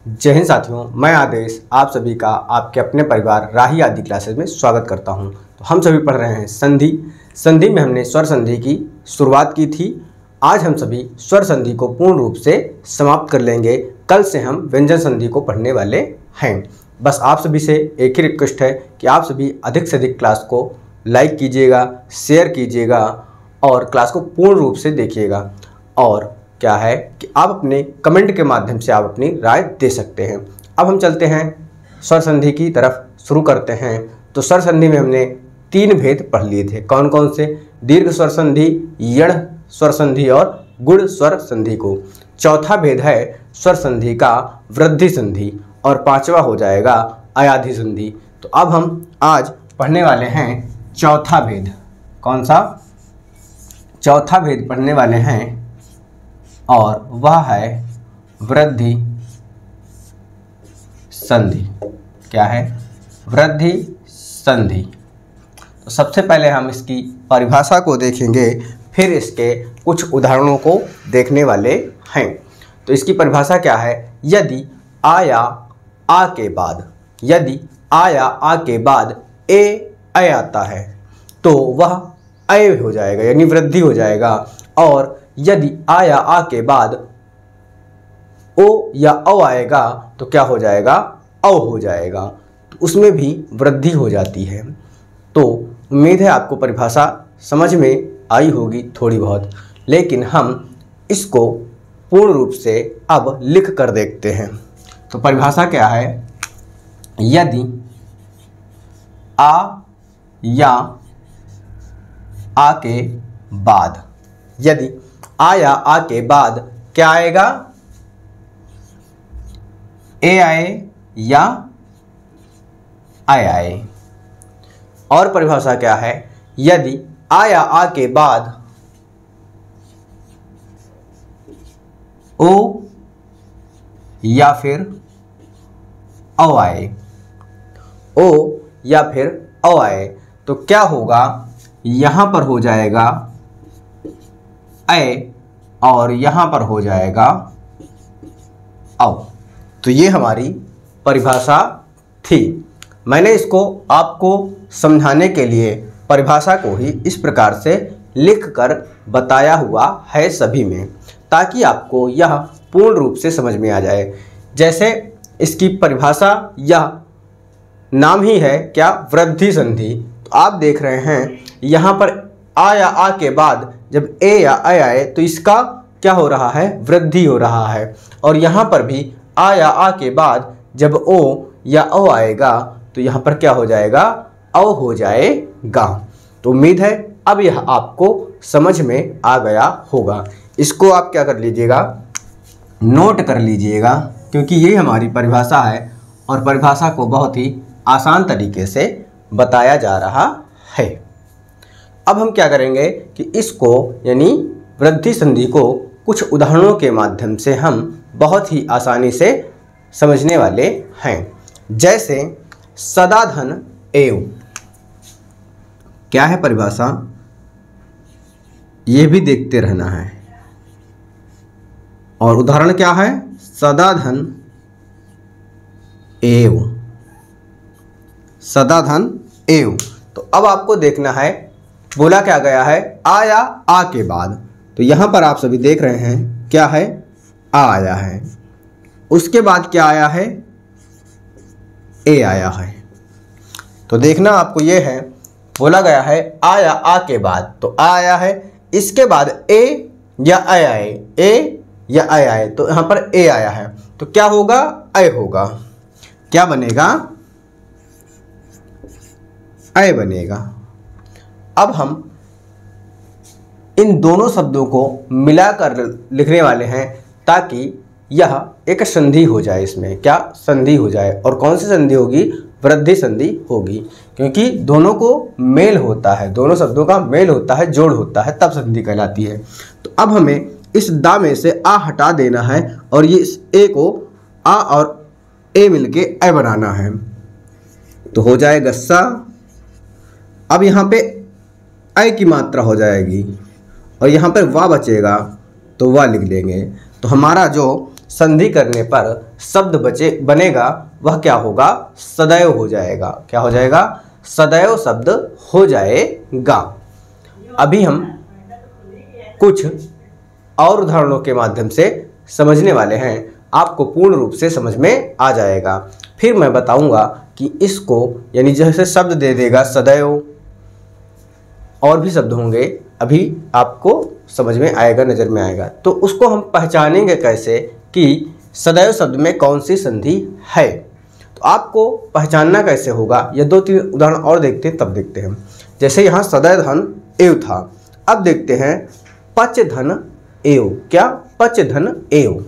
जय हिंद साथियों, मैं आदेश आप सभी का आपके अपने परिवार राही आदि क्लासेस में स्वागत करता हूं। तो हम सभी पढ़ रहे हैं संधि में हमने स्वर संधि की शुरुआत की थी। आज हम सभी स्वर संधि को पूर्ण रूप से समाप्त कर लेंगे। कल से हम व्यंजन संधि को पढ़ने वाले हैं। बस आप सभी से एक ही रिक्वेस्ट है कि आप सभी अधिक से अधिक क्लास को लाइक कीजिएगा, शेयर कीजिएगा और क्लास को पूर्ण रूप से देखिएगा। और क्या है कि आप अपने कमेंट के माध्यम से आप अपनी राय दे सकते हैं। अब हम चलते हैं स्वर संधि की तरफ, शुरू करते हैं। तो स्वर संधि में हमने 3 भेद पढ़ लिए थे। कौन कौन से? दीर्घ स्वर संधि, यण स्वर संधि और गुण स्वर संधि को। चौथा भेद है स्वर संधि का वृद्धि संधि और पांचवा हो जाएगा अयाधि संधि। तो अब हम आज पढ़ने वाले हैं चौथा भेद। कौन सा? चौथा भेद पढ़ने वाले हैं और वह है वृद्धि संधि। क्या है? वृद्धि संधि। तो सबसे पहले हम इसकी परिभाषा को देखेंगे, फिर इसके कुछ उदाहरणों को देखने वाले हैं। तो इसकी परिभाषा क्या है? यदि आ या आ के बाद, यदि आ या आ के बाद ए आता है तो वह अय हो जाएगा, यानी वृद्धि हो जाएगा। और यदि आ या आ के बाद ओ या औ आएगा तो क्या हो जाएगा? औ हो जाएगा। तो उसमें भी वृद्धि हो जाती है। तो उम्मीद है आपको परिभाषा समझ में आई होगी थोड़ी बहुत, लेकिन हम इसको पूर्ण रूप से अब लिख कर देखते हैं। तो परिभाषा क्या है? यदि आ या आ के बाद, यदि आ या आ के बाद क्या आएगा? ए आए या आय आए। और परिभाषा क्या है? यदि आ या आ के बाद ओ या फिर औ आए, ओ या फिर औ आए तो क्या होगा? यहां पर हो जाएगा अय और यहां पर हो जाएगा औ। तो ये हमारी परिभाषा थी। मैंने इसको आपको समझाने के लिए परिभाषा को ही इस प्रकार से लिख कर बताया हुआ है सभी में, ताकि आपको यह पूर्ण रूप से समझ में आ जाए। जैसे इसकी परिभाषा, यह नाम ही है क्या? वृद्धि संधि। तो आप देख रहे हैं यहाँ पर आ या आ के बाद जब ए या अय आए तो इसका क्या हो रहा है? वृद्धि हो रहा है। और यहाँ पर भी आ या आ के बाद जब ओ या ओ आएगा तो यहाँ पर क्या हो जाएगा? औ हो जाएगा। तो उम्मीद है अब यह आपको समझ में आ गया होगा। इसको आप क्या कर लीजिएगा? नोट कर लीजिएगा, क्योंकि ये हमारी परिभाषा है और परिभाषा को बहुत ही आसान तरीके से बताया जा रहा है। अब हम क्या करेंगे कि इसको, यानी वृद्धि संधि को कुछ उदाहरणों के माध्यम से हम बहुत ही आसानी से समझने वाले हैं। जैसे सदा धन एव। क्या है परिभाषा? ये भी देखते रहना है। और उदाहरण क्या है? सदा धन एव, सदा धन एव। तो अब आपको देखना है, बोला क्या गया है? आ या आ के बाद। तो यहां पर आप सभी देख रहे हैं क्या है? आ आया है। उसके बाद क्या आया है? ए आया है। तो देखना आपको ये है, बोला गया है आ या आ के बाद, तो आ आया है। इसके बाद ए या अय आए, ए या अय आए, तो यहां पर ए आया है। तो क्या होगा? अय होगा। क्या बनेगा? अय बनेगा। अब हम इन दोनों शब्दों को मिलाकर लिखने वाले हैं, ताकि यह एक संधि हो जाए। इसमें क्या? संधि हो जाए। और कौन सी संधि होगी? वृद्धि संधि होगी, क्योंकि दोनों को मेल होता है, दोनों शब्दों का मेल होता है, जोड़ होता है, तब संधि कहलाती है। तो अब हमें इस दा में से आ हटा देना है और ये इस ए को आ और ए मिलके अय बनाना है। तो हो जाएगा सा। अब यहाँ पे अय की मात्रा हो जाएगी और यहाँ पर वाह बचेगा, तो वाह लिख लेंगे। तो हमारा जो संधि करने पर शब्द बनेगा वह क्या होगा, सदैव हो जाएगा। क्या हो जाएगा, सदैव शब्द हो जाएगा। अभी हम कुछ और उदाहरणों के माध्यम से समझने वाले हैं, आपको पूर्ण रूप से समझ में आ जाएगा। फिर मैं बताऊंगा कि इसको यानी जैसे शब्द दे देगा सदैव, और भी शब्द होंगे, अभी आपको समझ में आएगा, नज़र में आएगा। तो उसको हम पहचानेंगे कैसे कि सदैव शब्द में कौन सी संधि है। तो आपको पहचानना कैसे होगा, ये 2-3 उदाहरण और देखते हैं, तब देखते हैं। जैसे यहाँ सदैव धन एव था, अब देखते हैं पच धन एव। क्या, पच धन एव।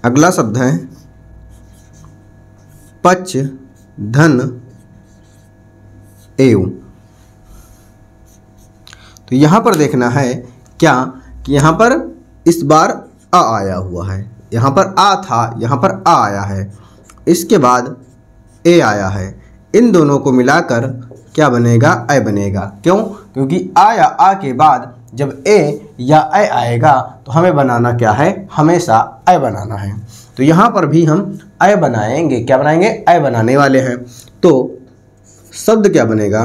अगला शब्द है पच धन एव। तो यहां पर देखना है क्या कि यहां पर इस बार आ आया हुआ है, यहां पर आ था, यहां पर आ आया है, इसके बाद ए आया है। इन दोनों को मिलाकर क्या बनेगा, ए बनेगा। क्यों, क्योंकि आ या आ के बाद जब ए या ए आएगा तो हमें बनाना क्या है, हमेशा ए बनाना है। तो यहाँ पर भी हम ए बनाएंगे। क्या बनाएंगे, ए बनाने वाले हैं। तो शब्द क्या बनेगा,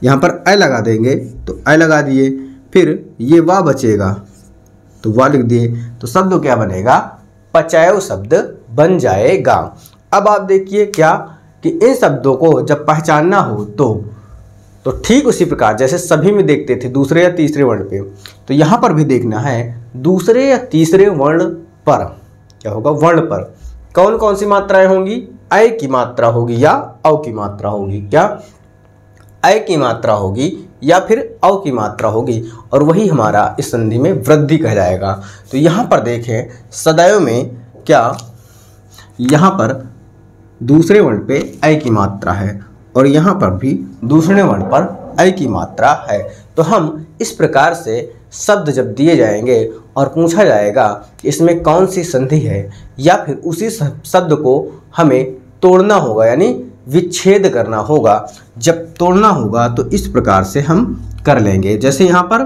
यहाँ पर ए लगा देंगे, तो ए लगा दिए, फिर ये वा बचेगा तो वा लिख दिए, तो शब्द क्या बनेगा, पचैव शब्द बन जाएगा। अब आप देखिए क्या कि इन शब्दों को जब पहचानना हो तो ठीक उसी प्रकार जैसे सभी में देखते थे दूसरे या तीसरे वर्ण पे, तो यहाँ पर भी देखना है दूसरे या तीसरे वर्ण पर क्या होगा, वर्ण पर कौन कौन सी मात्राएं होंगी, ऐ की मात्रा होगी या औ की मात्रा होगी। क्या, ऐ की मात्रा होगी या फिर औ की मात्रा होगी, और वही हमारा इस संधि में वृद्धि कहलाएगा। तो यहाँ पर देखें सदैव में क्या, यहाँ पर दूसरे वर्ण पे ऐ की मात्रा है और यहाँ पर भी दूसरे वर्ण पर ऐ की मात्रा है। तो हम इस प्रकार से शब्द जब दिए जाएंगे और पूछा जाएगा कि इसमें कौन सी संधि है, या फिर उसी शब्द को हमें तोड़ना होगा यानी विच्छेद करना होगा। जब तोड़ना होगा तो इस प्रकार से हम कर लेंगे। जैसे यहाँ पर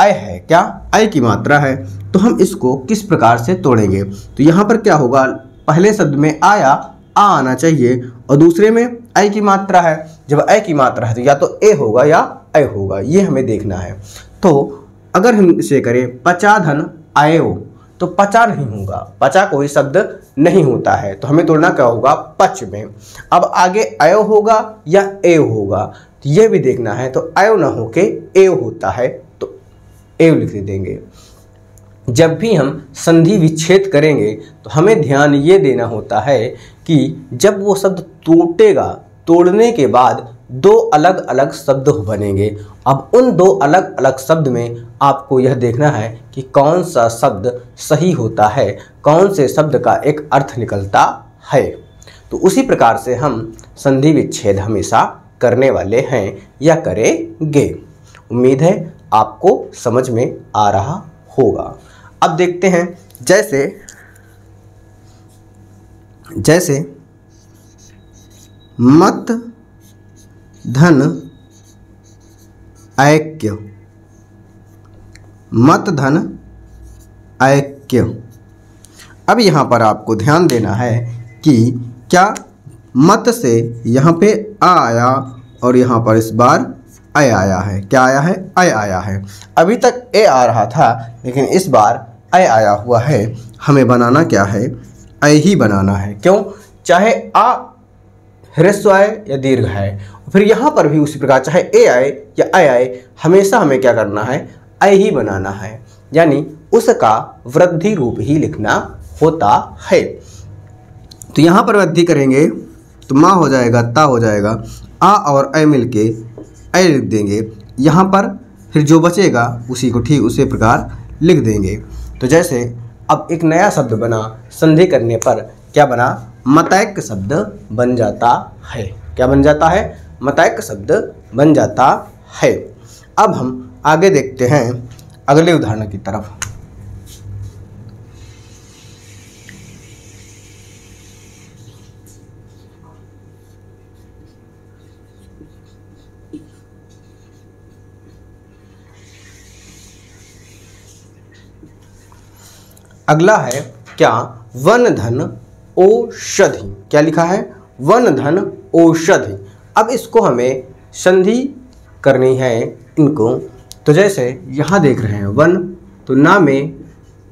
ऐ है, क्या, ऐ की मात्रा है, तो हम इसको किस प्रकार से तोड़ेंगे। तो यहाँ पर क्या होगा, पहले शब्द में आया आ आना चाहिए और दूसरे में ऐ की मात्रा है। जब ऐ की मात्रा है तो या तो ए होगा या ऐ होगा, ये हमें देखना है। तो अगर हम इसे करें पचा धन आयो, तो पचा नहीं होगा, पचा कोई शब्द नहीं होता है, तो हमें तोड़ना क्या होगा, पच में। अब आगे अयो होगा या एव होगा, तो यह भी देखना है। तो अयो न होके एव होता है तो एव लिख देंगे। जब भी हम संधि विच्छेद करेंगे तो हमें ध्यान ये देना होता है कि जब वो शब्द टूटेगा, तोड़ने के बाद दो अलग अलग शब्द बनेंगे। अब उन दो अलग अलग शब्द में आपको यह देखना है कि कौन सा शब्द सही होता है, कौन से शब्द का एक अर्थ निकलता है। तो उसी प्रकार से हम संधि विच्छेद हमेशा करने वाले हैं या करेंगे। उम्मीद है आपको समझ में आ रहा होगा। अब देखते हैं जैसे मत धन ऐक्य, मत धन ऐक्य। अब यहाँ पर आपको ध्यान देना है कि क्या मत से यहाँ पे आ आया और यहाँ पर इस बार ऐ आया है। क्या आया है, ऐ आया है। अभी तक ए आ रहा था लेकिन इस बार ऐ आया हुआ है। हमें बनाना क्या है, ऐ ही बनाना है। क्यों, चाहे आ ह्रस्व आए या दीर्घ आए, फिर यहाँ पर भी उसी प्रकार चाहे ए आए या ऐ आए, हमेशा हमें क्या करना है, ऐ ही बनाना है, यानी उसका वृद्धि रूप ही लिखना होता है। तो यहाँ पर वृद्धि करेंगे तो माँ हो जाएगा, ता हो जाएगा, आ और ऐ मिलके ऐ लिख देंगे। यहाँ पर फिर जो बचेगा उसी को ठीक उसी प्रकार लिख देंगे। तो जैसे अब एक नया शब्द बना, संधि करने पर क्या बना, मतैक्य शब्द बन जाता है। क्या बन जाता है, मतैक्य शब्द बन जाता है। अब हम आगे देखते हैं अगले उदाहरण की तरफ। अगला है क्या, वन धन औषधि। क्या लिखा है, वन धन औषधि। अब इसको हमें संधि करनी है इनको। तो जैसे यहाँ देख रहे हैं वन, तो ना में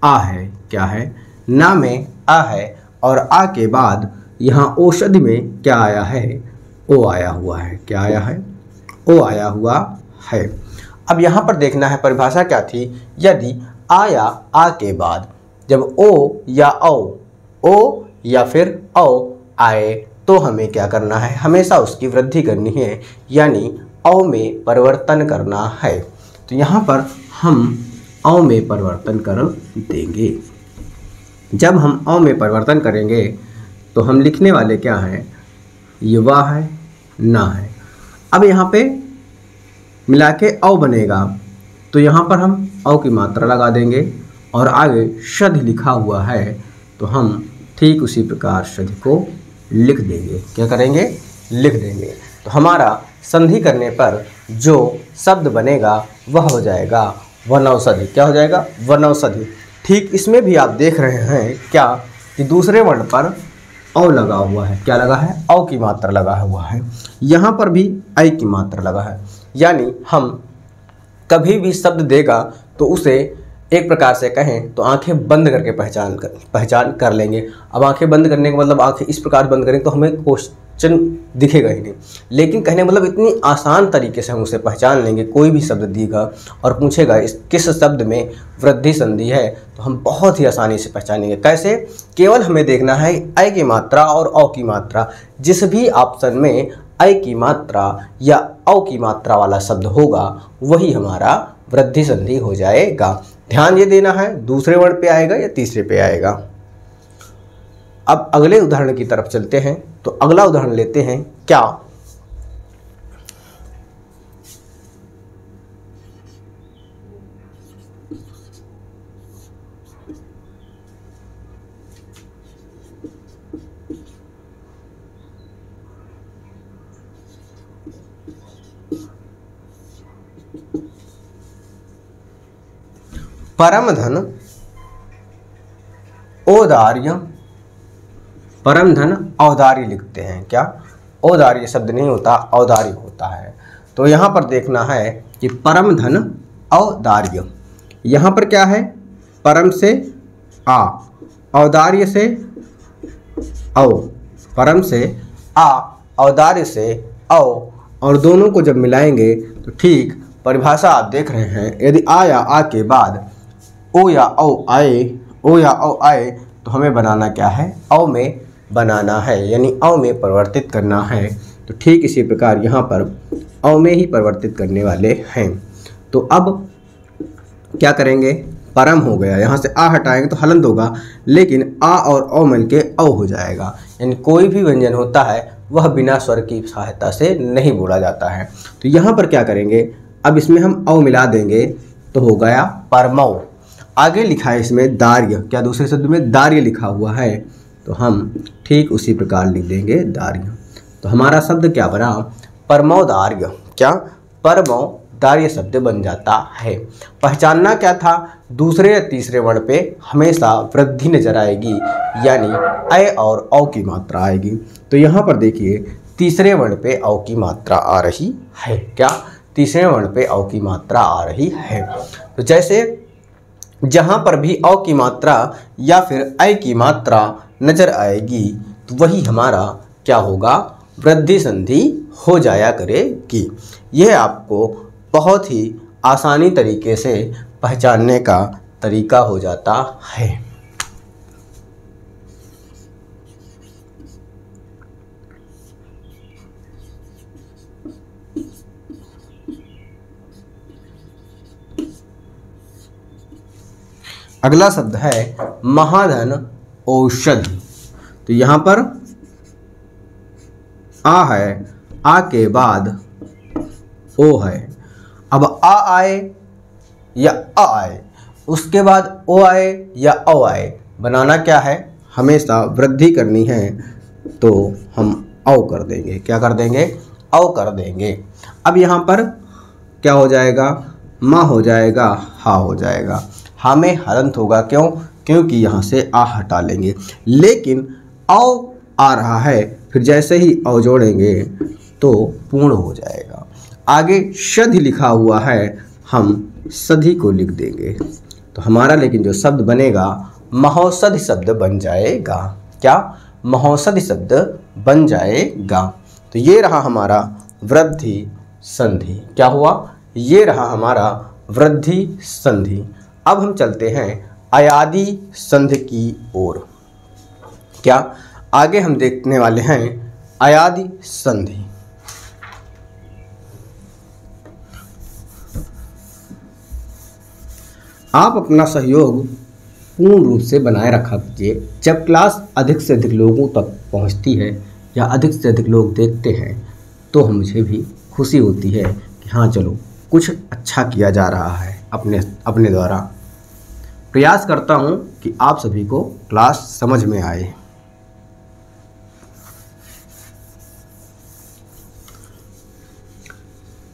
आ है, क्या है, ना में आ है, और आ के बाद यहाँ औषधि में क्या आया है, ओ आया हुआ है। क्या आया है, ओ आया हुआ है। अब यहाँ पर देखना है परिभाषा क्या थी, यदि आ या आ के बाद जब ओ या ओ या फिर औ आए तो हमें क्या करना है, हमेशा उसकी वृद्धि करनी है, यानी औ में परिवर्तन करना है। तो यहाँ पर हम औ में परिवर्तन कर देंगे। जब हम औ में परिवर्तन करेंगे तो हम लिखने वाले क्या हैं, ये वाह है, ना है। अब यहाँ पे मिला के औ बनेगा, तो यहाँ पर हम औ की मात्रा लगा देंगे और आगे शध लिखा हुआ है तो हम ठीक उसी प्रकार शध को लिख देंगे। क्या करेंगे, लिख देंगे। तो हमारा संधि करने पर जो शब्द बनेगा वह हो जाएगा वनौषधि। क्या हो जाएगा, वनौषधि। ठीक इसमें भी आप देख रहे हैं क्या कि दूसरे वर्ण पर औ लगा हुआ है। क्या लगा है, औ की मात्रा लगा हुआ है। यहाँ पर भी ऐ की मात्रा लगा है, यानी हम कभी भी शब्द देगा तो उसे एक प्रकार से कहें तो आंखें बंद करके पहचान कर लेंगे। अब आंखें बंद करने का मतलब आंखें इस प्रकार बंद करें तो हमें क्वेश्चन दिखेगा ही नहीं, लेकिन कहने मतलब इतनी आसान तरीके से हम उसे पहचान लेंगे। कोई भी शब्द देगा और पूछेगा इस किस शब्द में वृद्धि संधि है, तो हम बहुत ही आसानी से पहचानेंगे। कैसे, केवल हमें देखना है ऐ की मात्रा और औ की मात्रा। जिस भी ऑप्शन में ऐ की मात्रा या औ की मात्रा वाला शब्द होगा वही हमारा वृद्धि संधि हो जाएगा। ध्यान ये देना है दूसरे वर्ण पे आएगा या तीसरे पे आएगा। अब अगले उदाहरण की तरफ चलते हैं। तो अगला उदाहरण लेते हैं क्या, परम धन औदार्य। परम धन औदार्य लिखते हैं। क्या, औदार्य शब्द नहीं होता, औदार्य होता है। तो यहाँ पर देखना है कि परम धन औदार्य। यहाँ पर क्या है, परम से आ, औदार्य से औ। परम से आ, औदार्य से औ, और दोनों को जब मिलाएंगे तो ठीक परिभाषा आप देख रहे हैं। यदि आ या आ के बाद ओ या औ आए, ओ या औ आए तो हमें बनाना क्या है, औ में बनाना है, यानी औ में परिवर्तित करना है। तो ठीक इसी प्रकार यहाँ पर औ में ही परिवर्तित करने वाले हैं। तो अब क्या करेंगे, परम हो गया, यहाँ से आ हटाएंगे तो हलंत होगा, लेकिन आ और औ मिल के औ हो जाएगा। यानी कोई भी व्यंजन होता है वह बिना स्वर की सहायता से नहीं बोला जाता है। तो यहाँ पर क्या करेंगे, अब इसमें हम औ मिला देंगे तो हो गया परमौ। आगे लिखा है इसमें दार्य। क्या, दूसरे शब्द में दार्य लिखा हुआ है, तो हम ठीक उसी प्रकार लिख देंगे दार्य। तो हमारा शब्द क्या बना, परमौदार्य। क्या, परमौदार्य शब्द बन जाता है। पहचानना क्या था, दूसरे या तीसरे वर्ण पे हमेशा वृद्धि नजर आएगी, यानी ऐ और औ की मात्रा आएगी। तो यहाँ पर देखिए तीसरे वर्ण पे औ की मात्रा आ रही है। क्या, तीसरे वर्ण पे औ की मात्रा आ रही है। तो जैसे जहाँ पर भी औ की मात्रा या फिर ऐ की मात्रा नजर आएगी तो वही हमारा क्या होगा, वृद्धि संधि हो जाया करेगी। यह आपको बहुत ही आसानी तरीके से पहचानने का तरीका हो जाता है। अगला शब्द है महाधन औषधि। तो यहाँ पर आ है, आ के बाद ओ है। अब आ आए या अ आए, उसके बाद ओ आए या औ आए, बनाना क्या है, हमेशा वृद्धि करनी है तो हम औ कर देंगे। क्या कर देंगे, औ कर देंगे। अब यहाँ पर क्या हो जाएगा, माँ हो जाएगा, हा हो जाएगा। हा में हलंत होगा, क्यों, क्योंकि यहाँ से आ हटा लेंगे। लेकिन औ आ रहा है, फिर जैसे ही औ जोड़ेंगे तो पूर्ण हो जाएगा। आगे शधि लिखा हुआ है, हम सधि को लिख देंगे तो हमारा लेकिन जो शब्द बनेगा महौषधि शब्द बन जाएगा। क्या? महौषधि शब्द बन जाएगा। तो ये रहा हमारा वृद्धि संधि। क्या हुआ? ये रहा हमारा वृद्धि संधि। अब हम चलते हैं अयादि संधि की ओर। क्या? आगे हम देखने वाले हैं अयादि संधि। आप अपना सहयोग पूर्ण रूप से बनाए रखा कीजिए। जब क्लास अधिक से अधिक लोगों तक पहुंचती है या अधिक से अधिक लोग देखते हैं तो मुझे भी खुशी होती है कि हाँ चलो कुछ अच्छा किया जा रहा है अपने द्वारा। प्रयास करता हूं कि आप सभी को क्लास समझ में आए।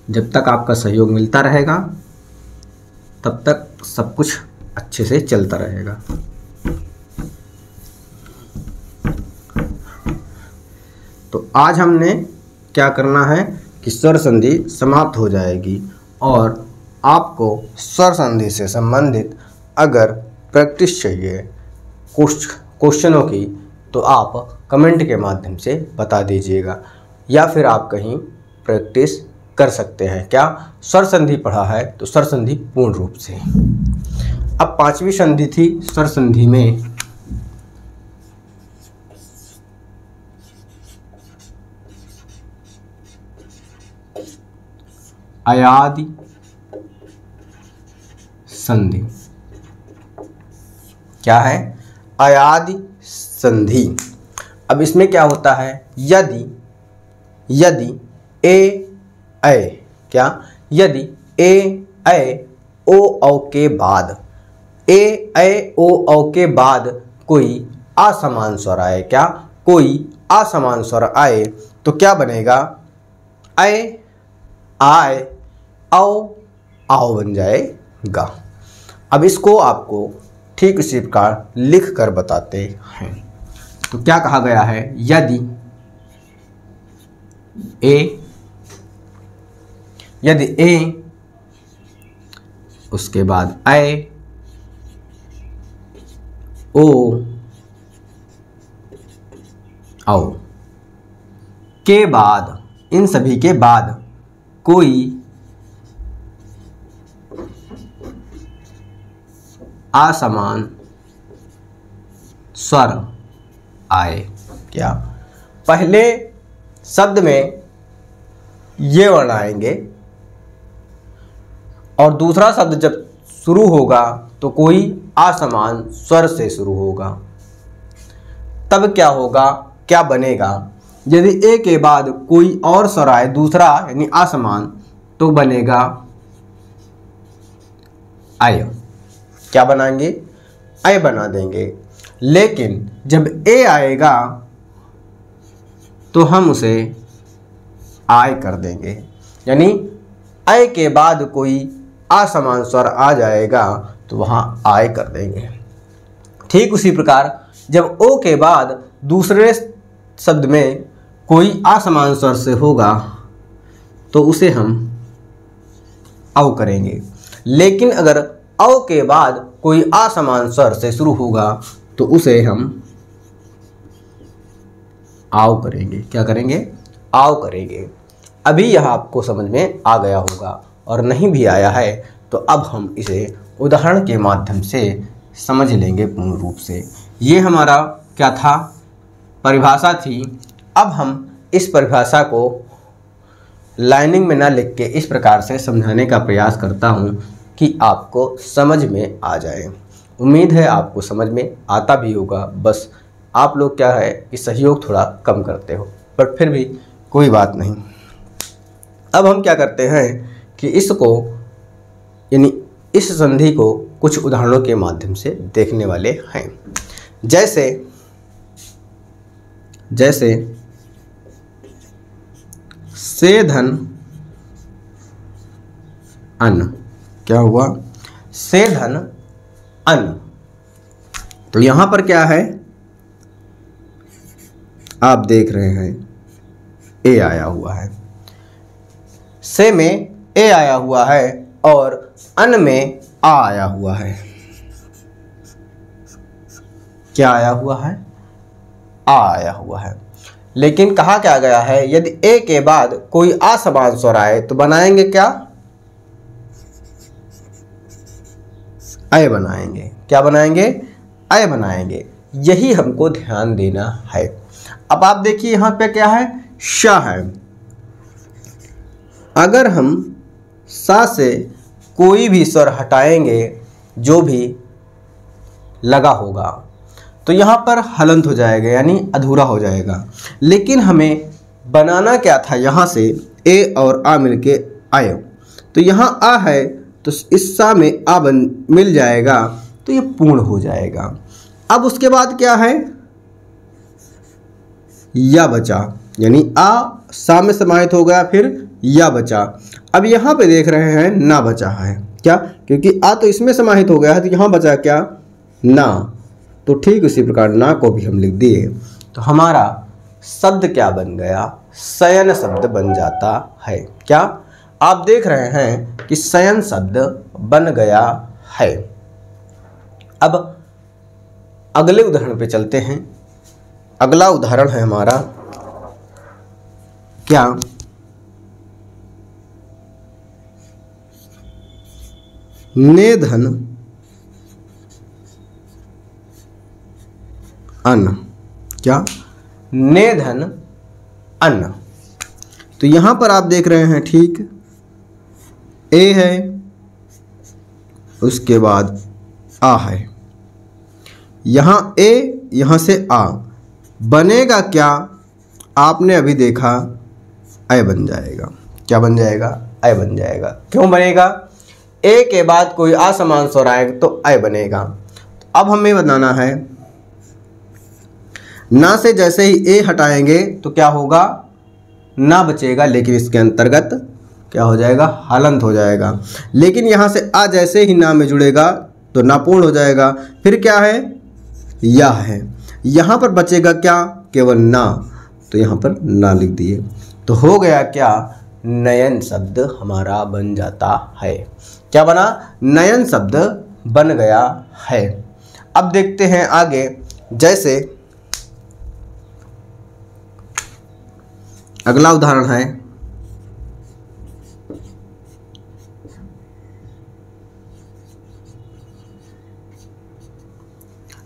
जब तक आपका सहयोग मिलता रहेगा तब तक सब कुछ अच्छे से चलता रहेगा। तो आज हमने क्या करना है कि स्वर संधि समाप्त हो जाएगी और आपको स्वर संधि से संबंधित अगर प्रैक्टिस चाहिए कुछ क्वेश्चनों की तो आप कमेंट के माध्यम से बता दीजिएगा या फिर आप कहीं प्रैक्टिस कर सकते हैं। क्या? स्वर संधि पढ़ा है तो स्वर संधि पूर्ण रूप से। अब पांचवी संधि थी स्वर संधि में अयादि संधि। क्या है? अयादि संधि। अब इसमें क्या होता है? यदि ए ऐ, क्या? यदि ए ऐ ओ औ के बाद ए ऐ ओ औ के बाद कोई असमान स्वर आए, क्या? कोई असमान स्वर आए तो क्या बनेगा? ऐ आए औ आओ बन जाएगा। अब इसको आपको ठीक उसी प्रकार लिख कर बताते हैं। तो क्या कहा गया है? यदि ए उसके बाद ऐ ओ औ के बाद, इन सभी के बाद कोई असमान स्वर आए। क्या? पहले शब्द में ये वर्ण आएंगे और दूसरा शब्द जब शुरू होगा तो कोई असमान स्वर से शुरू होगा। तब क्या होगा? क्या बनेगा? यदि ए के बाद कोई और स्वर आए दूसरा यानी असमान तो बनेगा आय। क्या बनाएंगे? आय बना देंगे। लेकिन जब ए आएगा तो हम उसे आय कर देंगे, यानी आय के बाद कोई असमान स्वर आ जाएगा तो वहाँ आय कर देंगे। ठीक उसी प्रकार जब ओ के बाद दूसरे शब्द में कोई असमान स्वर से होगा तो उसे हम औ करेंगे। लेकिन अगर औ के बाद कोई असमान स्वर से शुरू होगा तो उसे हम आओ करेंगे। क्या करेंगे? आओ करेंगे। अभी यह आपको समझ में आ गया होगा और नहीं भी आया है तो अब हम इसे उदाहरण के माध्यम से समझ लेंगे पूर्ण रूप से। ये हमारा क्या था? परिभाषा थी। अब हम इस परिभाषा को लाइनिंग में ना लिख के इस प्रकार से समझाने का प्रयास करता हूँ कि आपको समझ में आ जाए। उम्मीद है आपको समझ में आता भी होगा, बस आप लोग क्या है कि सहयोग थोड़ा कम करते हो, बट फिर भी कोई बात नहीं। अब हम क्या करते हैं कि इसको यानी इस संधि को कुछ उदाहरणों के माध्यम से देखने वाले हैं। जैसे सेधन अन। क्या हुआ? सेधन अन। तो यहां पर क्या है, आप देख रहे हैं ए आया हुआ है, से में ए आया हुआ है और अन में आ आया हुआ है। क्या आया हुआ है? आ आया हुआ है। लेकिन कहा क्या गया है, यदि ए के बाद कोई असमान स्वर आए तो बनाएंगे क्या? अय बनाएंगे। क्या बनाएंगे? अय बनाएंगे। यही हमको ध्यान देना है। अब आप देखिए यहां पे क्या है, श है। अगर हम सा से कोई भी स्वर हटाएंगे जो भी लगा होगा तो यहाँ पर हलंत हो जाएगा, यानी अधूरा हो जाएगा। लेकिन हमें बनाना क्या था, यहाँ से ए और आ मिलके आए, तो यहाँ आ है तो इस सा में आ मिल जाएगा तो ये पूर्ण हो जाएगा। अब उसके बाद क्या है, या बचा, यानी आ सा में समाहित हो गया, फिर या बचा। अब यहाँ पे देख रहे हैं ना बचा है, क्या? क्योंकि आ तो इसमें समाहित हो गया है, तो यहाँ बचा क्या? ना। तो ठीक उसी प्रकार ना को भी हम लिख दिए तो हमारा शब्द क्या बन गया? शयन शब्द बन जाता है। क्या आप देख रहे हैं कि शयन शब्द बन गया है। अब अगले उदाहरण पे चलते हैं। अगला उदाहरण है हमारा क्या? नेधन अन्न। क्या? नेधन अन्न। तो यहां पर आप देख रहे हैं, ठीक, ए है, उसके बाद आ है, यहां ए, यहां से आ, बनेगा क्या? आपने अभी देखा, अय बन जाएगा। क्या बन जाएगा? अय बन जाएगा। क्यों बनेगा? ए के बाद कोई असमान स्वर आएगा तो अय बनेगा। अब हमें बताना है, ना से जैसे ही ए हटाएंगे तो क्या होगा? ना बचेगा, लेकिन इसके अंतर्गत क्या हो जाएगा? हलंत हो जाएगा। लेकिन यहाँ से आ जैसे ही ना में जुड़ेगा तो ना पूर्ण हो जाएगा। फिर क्या है? या है। यहाँ पर बचेगा क्या? केवल ना, तो यहाँ पर ना लिख दिए। तो हो गया क्या? नयन शब्द हमारा बन जाता है। क्या बना? नयन शब्द बन गया है। अब देखते हैं आगे, जैसे अगला उदाहरण है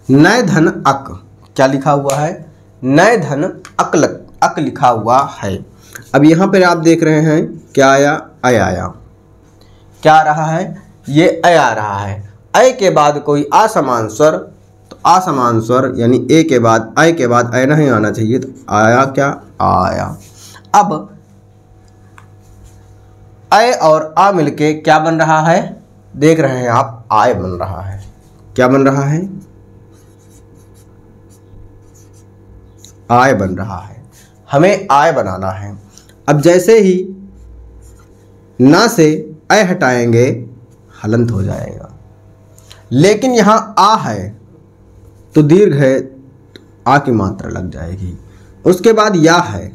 नय धन अक। क्या लिखा हुआ है? नय धन अक लिखा हुआ है। अब यहाँ पर आप देख रहे हैं क्या आया? अय आया। क्या आ रहा है? ये अय आ रहा है। अय के बाद कोई असमान स्वर, तो असमान स्वर यानी ए के बाद अय के बाद अय नहीं आना चाहिए, तो आया क्या? आया। अब अय और आ मिलके क्या बन रहा है? देख रहे हैं आप, आय बन रहा है। क्या बन रहा है? आय बन रहा है। हमें आय बनाना है। अब जैसे ही ना से अय हटाएंगे हलंत हो जाएगा। लेकिन यहाँ आ है तो दीर्घ है, तो आ की मात्रा लग जाएगी। उसके बाद या है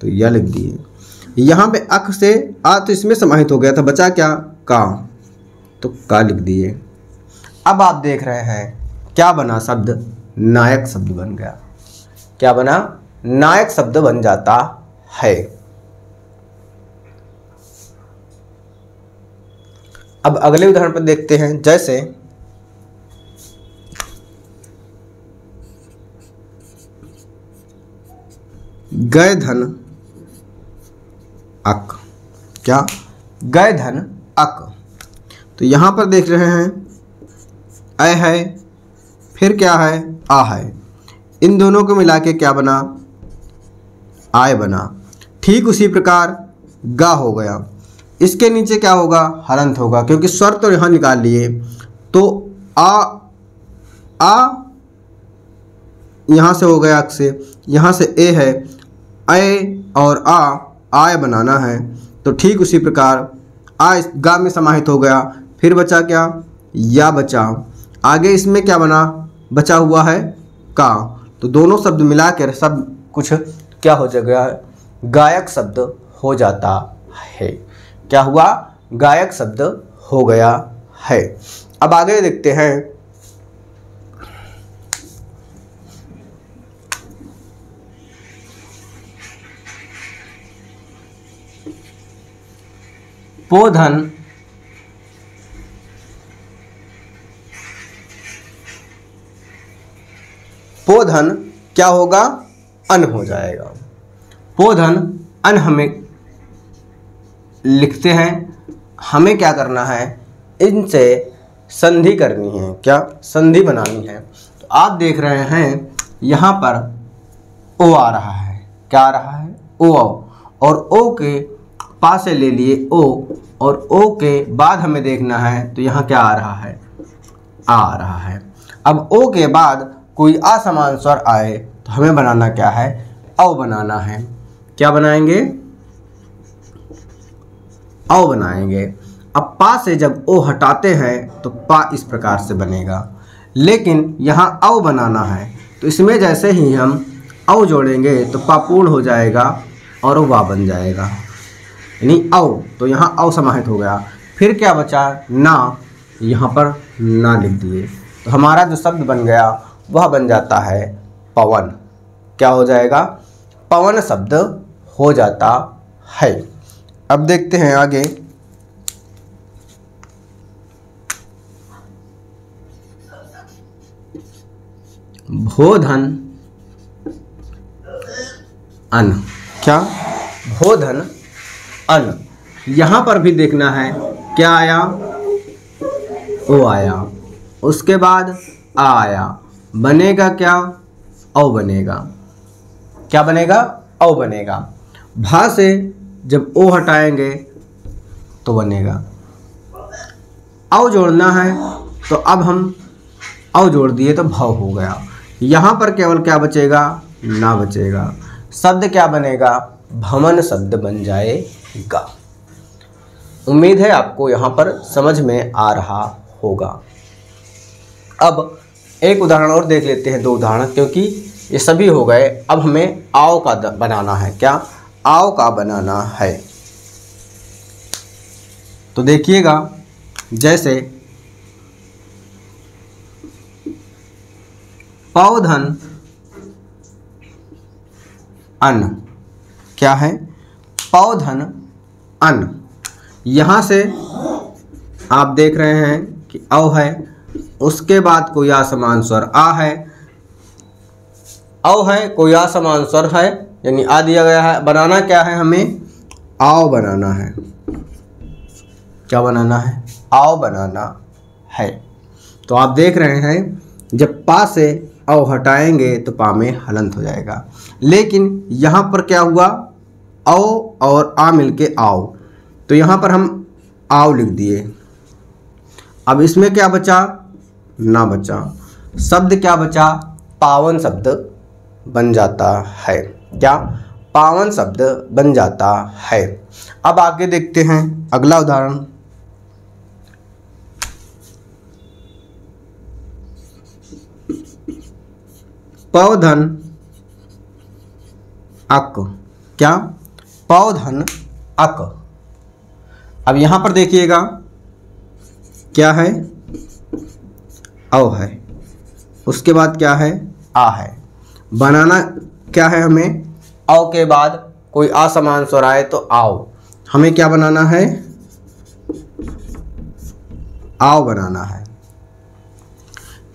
तो या लिख दिए। यहाँ पे अक से आ तो इसमें समाहित हो गया था, बचा क्या? का, तो का लिख दिए। अब आप देख रहे हैं क्या बना? शब्द नायक शब्द बन गया। क्या बना? नायक शब्द बन जाता है। अब अगले उदाहरण पर देखते हैं, जैसे गय धन अक। क्या? गय धन अक। तो यहां पर देख रहे हैं अय है, फिर क्या है? आ है। इन दोनों को मिला के क्या बना? आय बना। ठीक उसी प्रकार गा हो गया। इसके नीचे क्या होगा? हलंत होगा, क्योंकि स्वर तो यहाँ निकाल लिए। तो आ यहाँ से हो गया अक से, यहाँ से ए है, अय और आय बनाना है। तो ठीक उसी प्रकार आ इस गा में समाहित हो गया। फिर बचा क्या? या बचा। आगे इसमें क्या बना? बचा हुआ है का, तो दोनों शब्द मिला कर सब कुछ क्या हो जाएगा, गायक शब्द हो जाता है। क्या हुआ, गायक शब्द हो गया है। अब आगे देखते हैं, पोधन पोधन क्या होगा, अन हो जाएगा। पोधन अन हमें लिखते हैं, हमें क्या करना है, इनसे संधि करनी है। क्या संधि बनानी है। तो आप देख रहे हैं यहाँ पर ओ आ रहा है, क्या आ रहा है, ओ, और ओ के पास से ले लिए ओ, और ओ के बाद हमें देखना है तो यहाँ क्या आ रहा है, आ रहा है। अब ओ के बाद कोई असमान स्वर आए तो हमें बनाना क्या है, औ बनाना है। क्या बनाएंगे, औ बनाएंगे। अब पा से जब ओ हटाते हैं तो पा इस प्रकार से बनेगा, लेकिन यहाँ औ बनाना है तो इसमें जैसे ही हम औ जोड़ेंगे तो पा पूर्ण हो जाएगा और वाह बन जाएगा, यानी औ। तो यहाँ औ समाहित हो गया। फिर क्या बचा, ना, यहाँ पर ना लिख दिए तो हमारा जो शब्द बन गया वह बन जाता है पवन। क्या हो जाएगा, पवन शब्द हो जाता है। अब देखते हैं आगे, भोधन अन। क्या, भोधन अन। यहाँ पर भी देखना है, क्या आया, ओ आया, उसके बाद आ आया, बनेगा क्या, औ बनेगा। क्या बनेगा, औ बनेगा। भा से जब ओ हटाएंगे तो बनेगा, औ जोड़ना है तो अब हम औ जोड़ दिए तो भव हो गया। यहाँ पर केवल क्या बचेगा, ना बचेगा। शब्द क्या बनेगा, भवन शब्द बन जाएगा। उम्मीद है आपको यहाँ पर समझ में आ रहा होगा। अब एक उदाहरण और देख लेते हैं, 2 उदाहरण, क्योंकि ये सभी हो गए। अब हमें आओ का बनाना है। क्या, आओ का बनाना है। तो देखिएगा, जैसे पौधन अन। क्या है, पौधन अन। यहाँ से आप देख रहे हैं कि औ है, उसके बाद कोई असमान स्वर आ है, औ है, कोई असमान स्वर है, यानी आ दिया गया है। बनाना क्या है, हमें आओ बनाना है। क्या बनाना है, आओ बनाना है। तो आप देख रहे हैं, जब पा से औ हटाएंगे तो पा में हलंत हो जाएगा, लेकिन यहाँ पर क्या हुआ, औ और आ मिलके आओ, तो यहाँ पर हम आओ लिख दिए। अब इसमें क्या बचा, ना बचा। शब्द क्या बचा, पावन शब्द बन जाता है। क्या, पावन शब्द बन जाता है। अब आगे देखते हैं अगला उदाहरण, पौधन अक। क्या, पौधन अक। अब यहाँ पर देखिएगा, क्या है, औ है, उसके बाद क्या है, आ है। बनाना क्या है हमें, औ के बाद कोई असमान स्वर आए तो आओ। हमें क्या बनाना है, आओ बनाना है।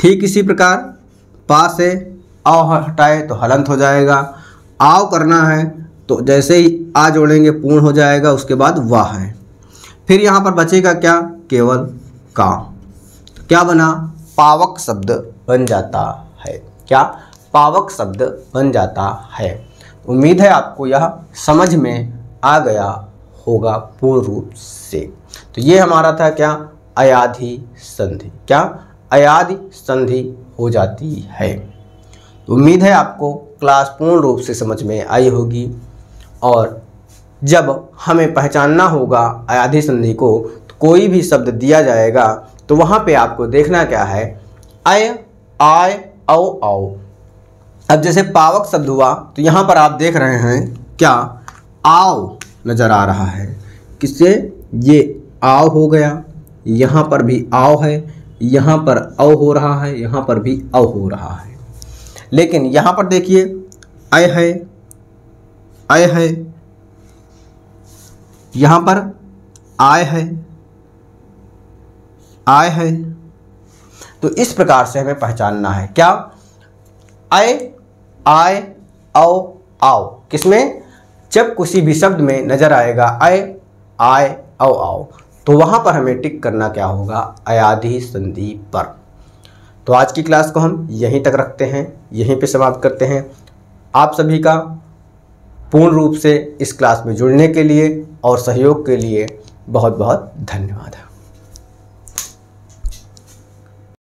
ठीक इसी प्रकार पा से आओ हटाए तो हलंत हो जाएगा। आओ करना है तो जैसे ही आ जोड़ेंगे पूर्ण हो जाएगा, उसके बाद वाह है। फिर यहाँ पर बचेगा क्या, केवल का। क्या बना, पावक शब्द बन जाता है। क्या, पावक शब्द बन जाता है। उम्मीद है आपको यह समझ में आ गया होगा पूर्ण रूप से। तो ये हमारा था क्या, अयाधि संधि। क्या, अयाधि संधि हो जाती है। तो उम्मीद है आपको क्लास पूर्ण रूप से समझ में आई होगी। और जब हमें पहचानना होगा अयाधि संधि को, तो कोई भी शब्द दिया जाएगा तो वहाँ पे आपको देखना क्या है, अय आय औ औ। अब जैसे पावक शब्द हुआ तो यहाँ पर आप देख रहे हैं क्या आओ नज़र आ रहा है। किससे? ये आओ हो गया, यहाँ पर भी आओ है, यहाँ पर औ हो रहा है, यहाँ पर भी औ हो रहा है। लेकिन यहाँ पर देखिए अय है, अय है, यहाँ पर आय है, आय है। तो इस प्रकार से हमें पहचानना है क्या? अय, आय, औ, आओ। किसमें? जब किसी भी शब्द में नजर आएगा अय, आय, औ, आओ, तो वहां पर हमें टिक करना क्या होगा? अयाधि संधि पर। तो आज की क्लास को हम यहीं तक रखते हैं, यहीं पे समाप्त करते हैं। आप सभी का पूर्ण रूप से इस क्लास में जुड़ने के लिए और सहयोग के लिए बहुत बहुत धन्यवाद।